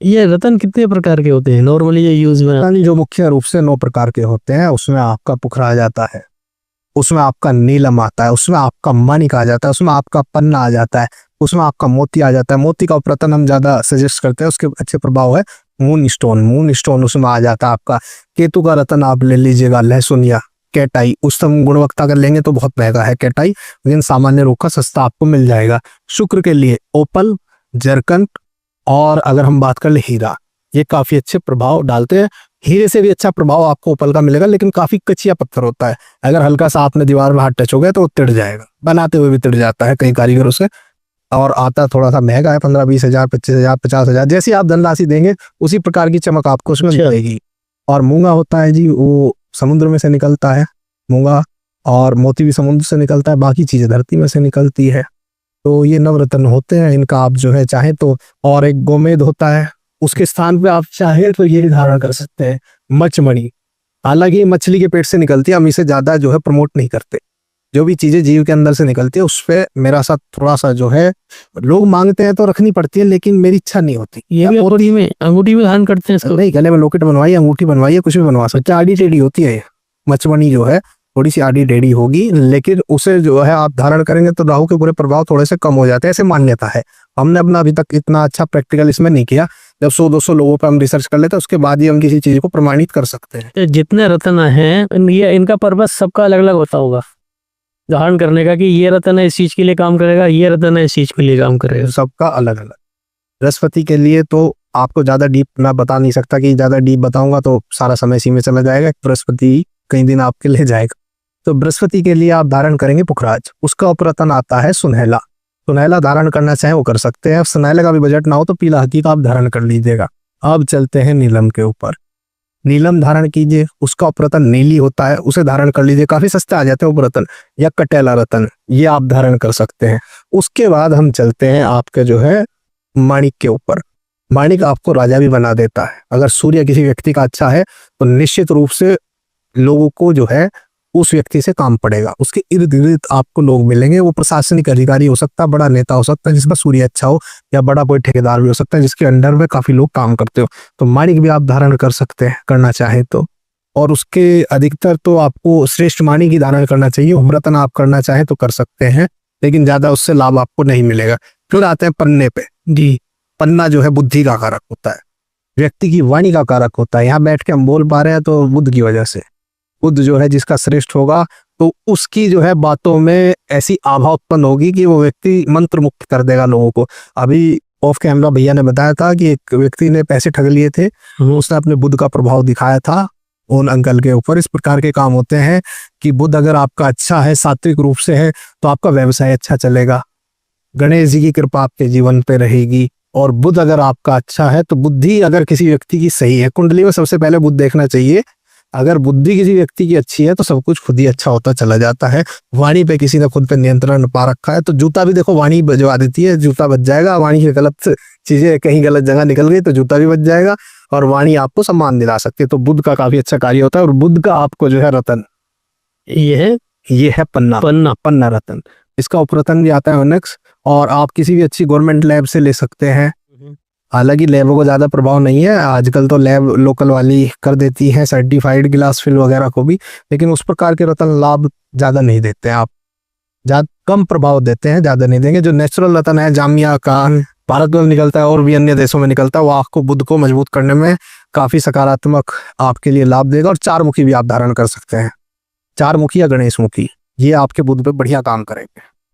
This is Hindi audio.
ये रतन कितने प्रकार के होते हैं नॉर्मली ये यूज में? रतन जो मुख्य रूप से 9 प्रकार के होते हैं, उसमें आपका पुखराज आता है, उसमें आपका नीलम आता है, उसमें आपका माणिक आ जाता है, उसमें आपका पन्ना आ जाता है, उसमें आपका मोती आ जाता है। मोती का रतन हम ज्यादा सजेस्ट करते हैं, उसके अच्छे प्रभाव है। मून स्टोन उसमें आ जाता है आपका। केतु का रतन आप ले लीजिएगा, लहसुन या कैटाई। उच्चतम गुणवत्ता का लेंगे तो बहुत महंगा है कैटाई, लेकिन सामान्य रूप का सस्ता आपको मिल जाएगा। शुक्र के लिए ओपल, जरकंठ, और अगर हम बात कर ले हीरा, ये काफी अच्छे प्रभाव डालते हैं। हीरे से भी अच्छा प्रभाव आपको ओपल का मिलेगा, लेकिन काफी कचिया पत्थर होता है। अगर हल्का सा आपने दीवार में हाथ टच हो गया तो वो तिड़ जाएगा, बनाते हुए भी तिड़ जाता है कई कारीगरों से, और आता थोड़ा सा महंगा है, 15-20 हजार, 25 हजार, 50 हजार। जैसी आप धनराशि देंगे उसी प्रकार की चमक आपको उसमें मिलेगी। और मूंगा होता है जी, वो समुद्र में से निकलता है मूंगा, और मोती भी समुद्र से निकलता है, बाकी चीजें धरती में से निकलती है। तो ये नवरत्न होते हैं, इनका आप जो है चाहे तो। और एक गोमेद होता है, उसके स्थान पे आप चाहे तो ये धारण कर सकते हैं मचमणि। हालांकि मछली के पेट से निकलती है, हम इसे ज्यादा जो है प्रमोट नहीं करते। जो भी चीजें जीव के अंदर से निकलती है उस पे मेरा साथ थोड़ा सा जो है, लोग मांगते हैं तो रखनी पड़ती है, लेकिन मेरी इच्छा नहीं होती। ये भी अंगूठी में धारण करते हैं इसको? नहीं, गले में लॉकेट बनवाइए, अंगूठी बनवाइए, कुछ भी बनवा सकते हैं। आड़ी टेढ़ी होती है मचमणि जो है, थोड़ी सी आड़ी टेढ़ी होगी, लेकिन उसे जो है आप धारण करेंगे तो राहु के पूरे प्रभाव थोड़े से कम हो जाते हैं, ऐसे मान्यता है। हमने अपना अभी तक इतना अच्छा प्रैक्टिकल इसमें नहीं किया। जब 100-200 लोगों पर हम रिसर्च कर लेते हैं उसके बाद ही हम किसी चीज को प्रमाणित कर सकते हैं। जितने रत्न हैं ये इनका पर्पस सबका अलग अलग होता होगा धारण करने का, कि ये रत्न है इस चीज के लिए काम करेगा, ये रत्न है इस चीज के लिए काम करेगा, सबका अलग अलग। बृहस्पति के लिए तो आपको ज्यादा डीप मैं बता नहीं सकता, कि ज्यादा डीप बताऊंगा तो सारा समय इसी में चला जाएगा, बृहस्पति कई दिन आपके ले जाएगा। तो बृहस्पति के लिए आप धारण करेंगे पुखराज, उसका उपरतन आता है सुनहला। सुनहला धारण करना चाहे वो कर सकते हैं, सुनहले का भी बजट ना हो तो पीला हकीका आप धारण कर लीजिएगा। अब चलते हैं नीलम के ऊपर। नीलम धारण कीजिए, उसका उपरतन नीली होता है, उसे धारण कर लीजिए, काफी सस्ते आ जाते हैं उपरतन। या कटेला रतन, ये आप धारण कर सकते हैं। उसके बाद हम चलते हैं आपके जो है माणिक के ऊपर। माणिक आपको राजा भी बना देता है। अगर सूर्य किसी व्यक्ति का अच्छा है तो निश्चित रूप से लोगों को जो है उस व्यक्ति से काम पड़ेगा, उसके इर्द गिर्द आपको लोग मिलेंगे। वो प्रशासनिक अधिकारी हो सकता है, बड़ा नेता हो सकता है जिसका सूर्य अच्छा हो, या बड़ा कोई ठेकेदार भी हो सकता है जिसके अंडर में काफी लोग काम करते हो। तो माणिक भी आप धारण कर सकते हैं करना चाहे तो। और उसके अधिकतर तो आपको श्रेष्ठ माणिक ही धारण करना चाहिए। उपरतन आप करना चाहे तो कर सकते हैं, लेकिन ज्यादा उससे लाभ आपको नहीं मिलेगा। फिर आते हैं पन्ने पे जी। पन्ना जो है बुद्धि का कारक होता है, व्यक्ति की वाणी का कारक होता है। यहाँ बैठ के हम बोल पा रहे हैं तो बुद्ध की वजह से। बुद्ध जो है जिसका श्रेष्ठ होगा तो उसकी जो है बातों में ऐसी आभा उत्पन्न होगी कि वो व्यक्ति मंत्र मुक्त कर देगा लोगों को। अभी ऑफ कैमरा भैया ने बताया था कि एक व्यक्ति ने पैसे ठग लिए थे, उसने अपने बुद्ध का प्रभाव दिखाया था उन अंकल के ऊपर। इस प्रकार के काम होते हैं कि बुद्ध अगर आपका अच्छा है, सात्विक रूप से है, तो आपका व्यवसाय अच्छा चलेगा। गणेश जी की कृपा आपके जीवन पे रहेगी। और बुद्ध अगर आपका अच्छा है तो बुद्धि अगर किसी व्यक्ति की सही है, कुंडली में सबसे पहले बुद्ध देखना चाहिए। अगर बुद्धि किसी व्यक्ति की अच्छी है तो सब कुछ खुद ही अच्छा होता चला जाता है। वाणी पे किसी ने खुद पे नियंत्रण पा रखा है तो जूता भी देखो वाणी बजवा देती है, जूता बच जाएगा। वाणी की गलत चीजें कहीं गलत जगह निकल गई तो जूता भी बच जाएगा, और वाणी आपको सम्मान दिला सकती है। तो बुद्ध का काफी अच्छा कार्य होता है। और बुद्ध का आपको जो है रतन ये है पन्ना रतन। इसका उपरतन भी आता है ओनेक्स, और आप किसी भी अच्छी गवर्नमेंट लैब से ले सकते हैं। हालांकि लैबों को ज्यादा प्रभाव नहीं है, आजकल तो लैब लोकल वाली कर देती है सर्टिफाइड ग्लास फिल वगैरह को भी, लेकिन उस प्रकार के रतन लाभ ज्यादा नहीं देते हैं। आप ज्यादा कम प्रभाव देते हैं, ज्यादा नहीं देंगे। जो नेचुरल रतन है जामिया का भारत में निकलता है और भी अन्य देशों में निकलता है, वो आपको बुद्ध को मजबूत करने में काफी सकारात्मक आपके लिए लाभ देगा। और 4 मुखी भी आप धारण कर सकते हैं, 4 मुखी या गणेश मुखी, ये आपके बुद्ध पे बढ़िया काम करेंगे।